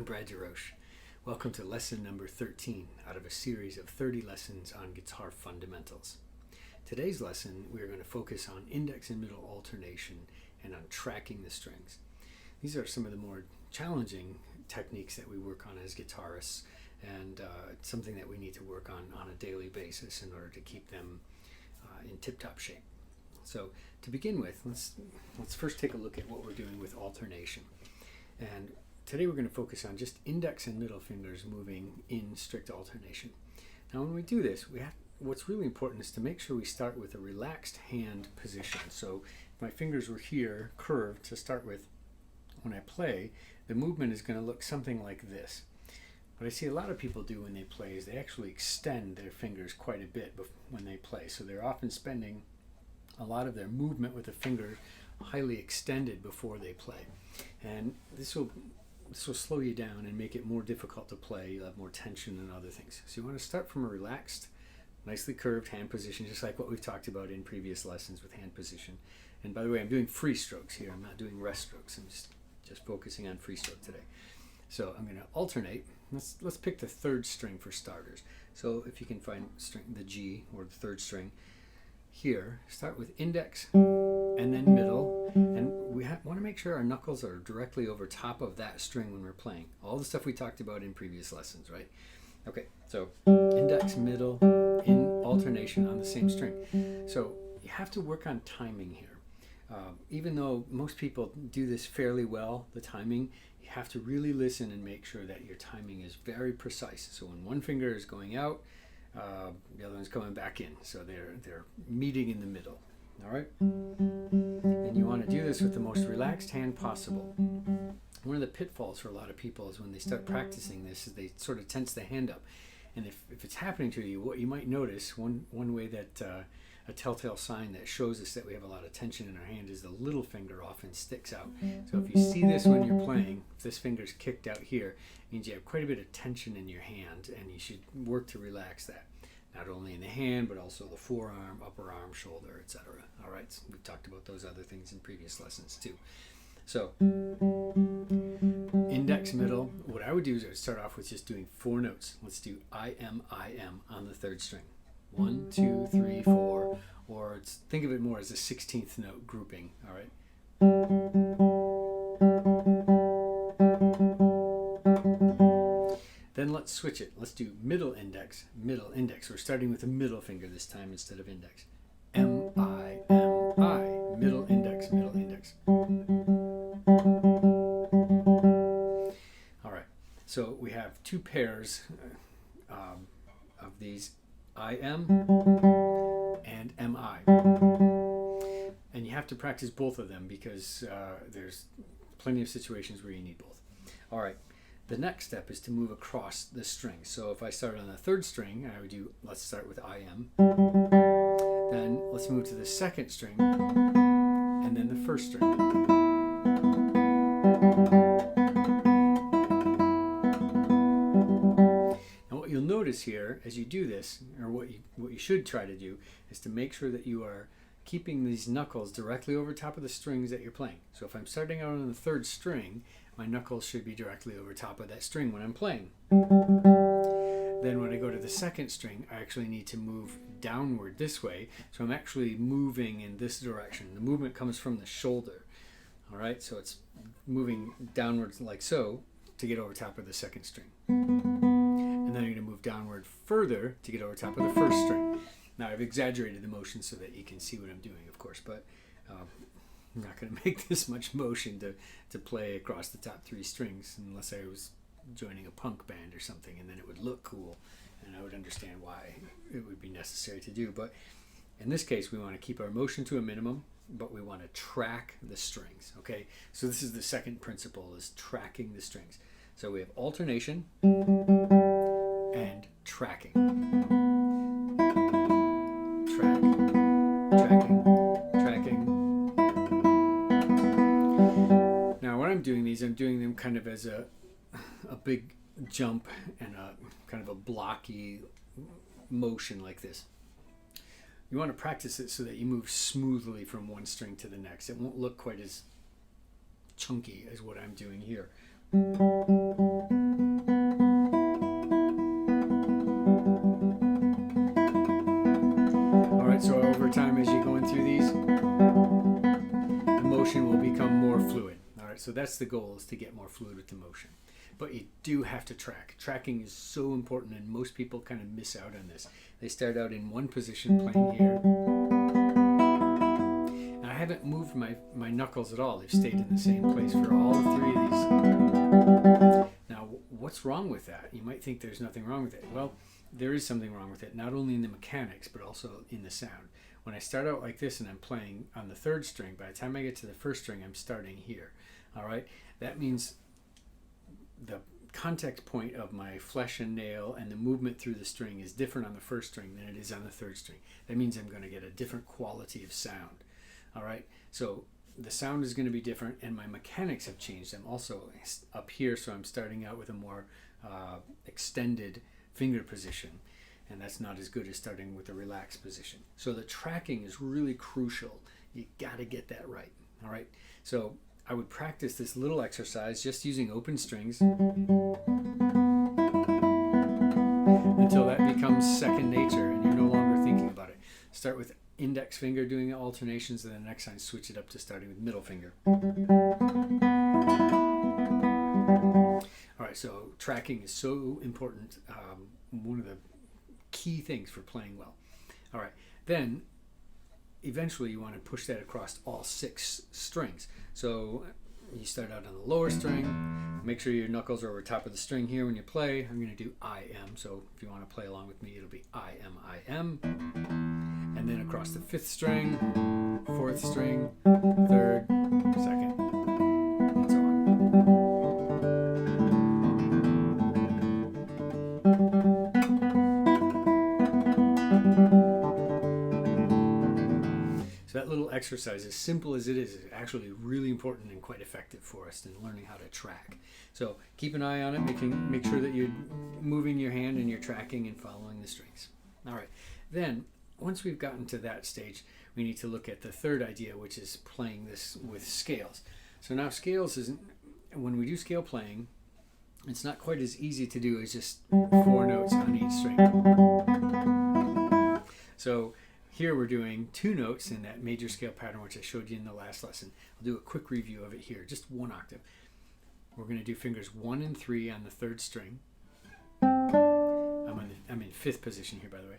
I'm Brad DeRoche. Welcome to lesson number 13 out of a series of 30 lessons on guitar fundamentals. Today's lesson, we're going to focus on index and middle alternation and on tracking the strings. These are some of the more challenging techniques that we work on as guitarists, and it's something that we need to work on a daily basis in order to keep them in tip-top shape. So to begin with, let's first take a look at what we're doing with alternation. And today we're going to focus on just index and middle fingers moving in strict alternation. Now when we do this, what's really important is to make sure we start with a relaxed hand position. So if my fingers were here, curved to start with, when I play, the movement is going to look something like this. What I see a lot of people do when they play is they actually extend their fingers quite a bit when they play. So they're often spending a lot of their movement with the fingers highly extended before they play. And this will slow you down and make it more difficult to play. You'll have more tension and other things. So you want to start from a relaxed, nicely curved hand position, just like what we've talked about in previous lessons with hand position. And by the way, I'm doing free strokes here. I'm not doing rest strokes. I'm just focusing on free stroke today. So I'm going to alternate. Let's pick the third string for starters. So if you can find the G or the third string here, start with index and then middle, and we want to make sure our knuckles are directly over top of that string when we're playing. All the stuff we talked about in previous lessons, right? Okay, so index, middle, in alternation on the same string. So you have to work on timing here. Even though most people do this fairly well, the timing, you have to really listen and make sure that your timing is very precise. So when one finger is going out, the other one's coming back in. So they're meeting in the middle. All right? And you want to do this with the most relaxed hand possible. One of the pitfalls for a lot of people is when they start practicing this is they sort of tense the hand up. And if it's happening to you, what you might notice, one way that a telltale sign that shows us that we have a lot of tension in our hand is the little finger often sticks out. So if you see this when you're playing, if this finger's kicked out here, it means you have quite a bit of tension in your hand, and you should work to relax that. Not only in the hand, but also the forearm, upper arm, shoulder, etc. All right, so we've talked about those other things in previous lessons too. So index, middle, what I would do is I would start off with just doing 4 notes. Let's do I, M on the third string. 1, 2, 3, 4, or think of it more as a 16th note grouping, all right? Then let's switch it. Let's do middle index, middle index. We're starting with the middle finger this time instead of index. M, I, middle index, middle index. All right, so we have 2 pairs of these IM and MI. And you have to practice both of them because there's plenty of situations where you need both. All right, the next step is to move across the string. So if I start on the third string, I would do, let's start with IM. Then let's move to the second string and then the first string. You'll notice here as you do this, or what you should try to do, is to make sure that you are keeping these knuckles directly over top of the strings that you're playing. So if I'm starting out on the third string, my knuckles should be directly over top of that string when I'm playing. Then when I go to the second string, I actually need to move downward this way. So I'm actually moving in this direction. The movement comes from the shoulder. All right, so it's moving downwards like so to get over top of the second string. And then you're going to move downward further to get over top of the first string. Now I've exaggerated the motion so that you can see what I'm doing, of course, but I'm not going to make this much motion to play across the top 3 strings unless I was joining a punk band or something, and then it would look cool and I would understand why it would be necessary to do. But in this case, we want to keep our motion to a minimum, but we want to track the strings, okay? So this is the second principle, is tracking the strings. So we have alternation and tracking. Tracking. Now when I'm doing these, I'm doing them kind of as a big jump and a kind of a blocky motion like this. You want to practice it so that you move smoothly from one string to the next. It won't look quite as chunky as what I'm doing here. So that's the goal, is to get more fluid with the motion. But you do have to track. Tracking is so important, and most people kind of miss out on this. They start out in one position playing here. And I haven't moved my knuckles at all. They've stayed in the same place for all three of these. Now, what's wrong with that? You might think there's nothing wrong with it. Well, there is something wrong with it, not only in the mechanics, but also in the sound. When I start out like this and I'm playing on the third string, by the time I get to the first string, I'm starting here. All right? That means the contact point of my flesh and nail and the movement through the string is different on the first string than it is on the third string. That means I'm going to get a different quality of sound. All right? So the sound is going to be different, and my mechanics have changed. I'm also up here, so I'm starting out with a more extended finger position, and that's not as good as starting with a relaxed position. So the tracking is really crucial. You got to get that right. All right? So I would practice this little exercise just using open strings until that becomes second nature and you're no longer thinking about it. Start with index finger doing the alternations, and then the next time switch it up to starting with middle finger. All right, so tracking is so important. One of the key things for playing well. All right, then eventually you want to push that across all 6 strings. So you start out on the lower string. Make sure your knuckles are over top of the string here when you play. I'm going to do I am. So if you want to play along with me, it'll be I am, I am. And then across the 5th string, 4th string, 3rd, 2nd, and so on. So that little exercise, as simple as it is actually really important and quite effective for us in learning how to track. So keep an eye on it, make sure that you're moving your hand and you're tracking and following the strings. All right, then once we've gotten to that stage, we need to look at the third idea, which is playing this with scales. So now scales isn't, when we do scale playing, it's not quite as easy to do as just 4 notes on each string. So here we're doing 2 notes in that major scale pattern, which I showed you in the last lesson. I'll do a quick review of it here, just 1 octave. We're going to do fingers 1 and 3 on the 3rd string. I'm in 5th position here, by the way.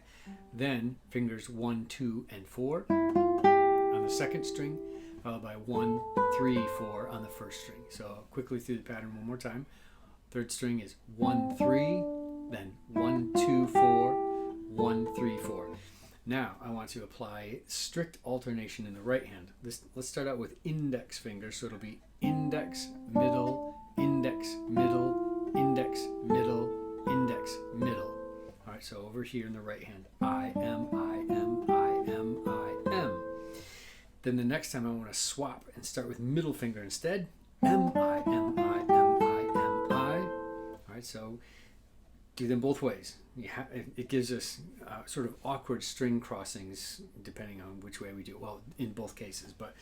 Then fingers 1, 2, and 4 on the 2nd string, followed by 1, 3, 4 on the 1st string. So quickly through the pattern one more time. 3rd string is 1, 3, then 1, 2, 4, 1, 3, 4. Now I want to apply strict alternation in the right hand. Let's start out with index fingers, so it'll be index, middle, index, middle, index, middle, index, middle. All right, so over here in the right hand, I am, I am, I am, I am. Then the next time I want to swap and start with middle finger instead. Am, I am, I am, I am, I. All right, so do them both ways. It gives us sort of awkward string crossings depending on which way we do it. Well, in both cases, but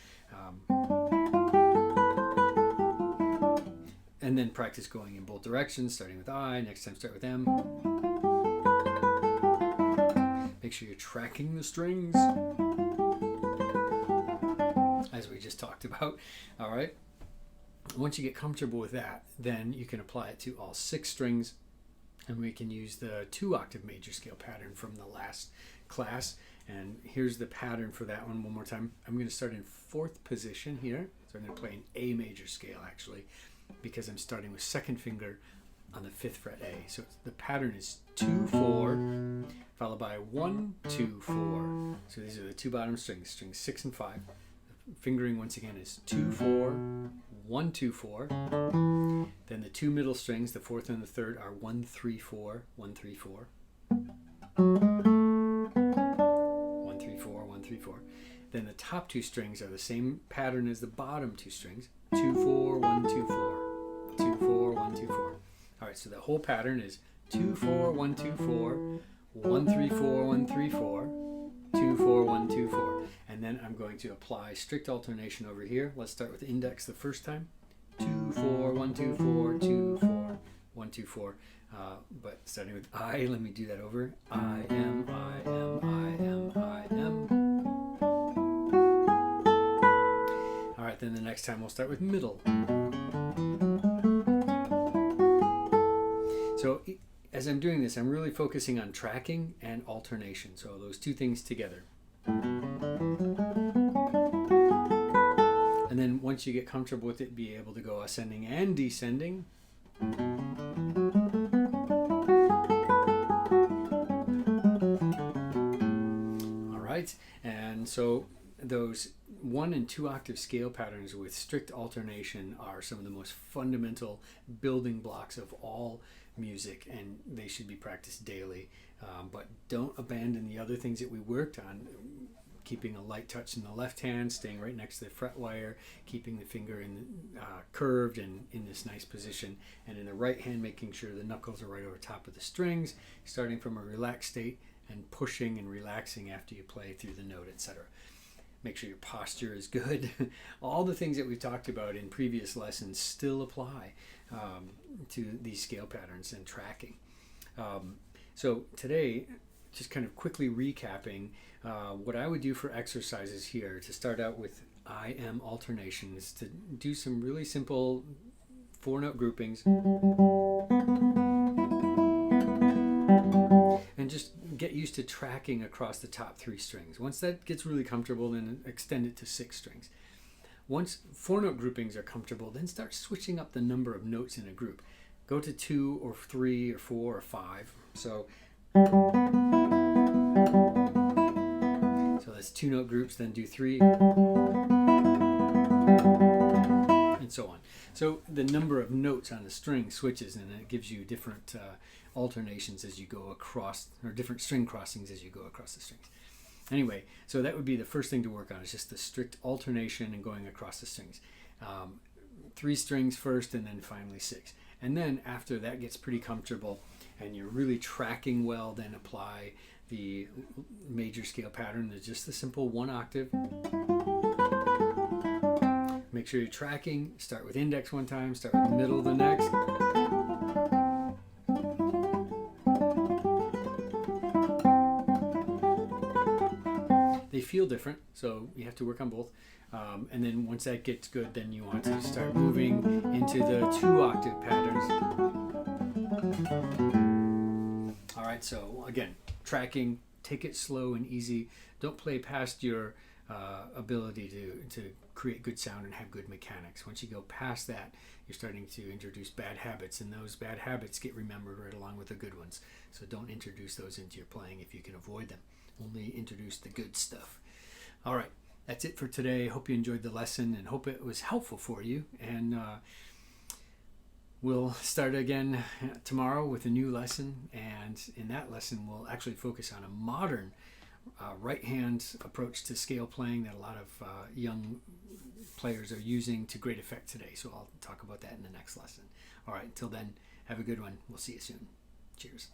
and then practice going in both directions, starting with I, next time start with M. Make sure you're tracking the strings, as we just talked about. All right. Once you get comfortable with that, then you can apply it to all 6 strings. And we can use the 2 octave major scale pattern from the last class. And here's the pattern for that one more time. I'm going to start in 4th position here. So I'm going to play an A major scale actually, because I'm starting with 2nd finger on the 5th fret A. So the pattern is 2, 4, followed by 1, 2, 4. So these are the 2 bottom strings, strings 6 and 5. The fingering once again is 2, 4, 1, 2, 4. Then the 2 middle strings, the 4th and the 3rd, are 1, 3, 4, 1, 3, 4. 1, 3, 4, 1, 3, 4. Then the top 2 strings are the same pattern as the bottom 2 strings. 2, 4, 1, 2, 4. 2, 4, 1, 2, 4. All right, so the whole pattern is 2, 4, 1, 2, 4, 1, 3, 4, 1, 3, 4, 2, 4, 1, 2, 4. And then I'm going to apply strict alternation over here. Let's start with index the first time. 2, 4, 1, 2, 4, 2, 4, 1, 2, 4. But starting with I, let me do that over. I am, I am, I am, I am. All right, then the next time we'll start with middle. So as I'm doing this, I'm really focusing on tracking and alternation. So those two things together. And then once you get comfortable with it, be able to go ascending and descending. All right. And so those 1 and 2 octave scale patterns with strict alternation are some of the most fundamental building blocks of all music, and they should be practiced daily. But don't abandon the other things that we worked on. Keeping a light touch in the left hand, staying right next to the fret wire, keeping the finger curved and in this nice position, and in the right hand making sure the knuckles are right over top of the strings, starting from a relaxed state and pushing and relaxing after you play through the note, etc. Make sure your posture is good. All the things that we've talked about in previous lessons still apply to these scale patterns and tracking. So today, just kind of quickly recapping, what I would do for exercises here to start out with IM alternation is to do some really simple 4-note groupings and just get used to tracking across the top 3 strings. Once that gets really comfortable, then extend it to 6 strings. Once 4-note groupings are comfortable, then start switching up the number of notes in a group. Go to 2 or 3 or 4 or 5. So that's 2-note groups, then do 3, and so on. So the number of notes on the string switches, and it gives you different alternations as you go across, or different string crossings as you go across the strings. Anyway, so that would be the first thing to work on, is just the strict alternation and going across the strings. 3 strings first, and then finally 6. And then after that gets pretty comfortable and you're really tracking well, then apply the major scale pattern. There's just the simple 1 octave. Make sure you're tracking. Start with index one time, start with the middle the next. They feel different, so you have to work on both. And then once that gets good, then you want to start moving into the 2 octave patterns. All right, so again, tracking, take it slow and easy. Don't play past your ability to create good sound and have good mechanics. Once you go past that, you're starting to introduce bad habits, and those bad habits get remembered right along with the good ones. So don't introduce those into your playing if you can avoid them. Only introduce the good stuff. All right, that's it for today. Hope you enjoyed the lesson and hope it was helpful for you. And we'll start again tomorrow with a new lesson. And in that lesson, we'll actually focus on a modern right-hand approach to scale playing that a lot of young players are using to great effect today. So I'll talk about that in the next lesson. All right, until then, have a good one. We'll see you soon. Cheers.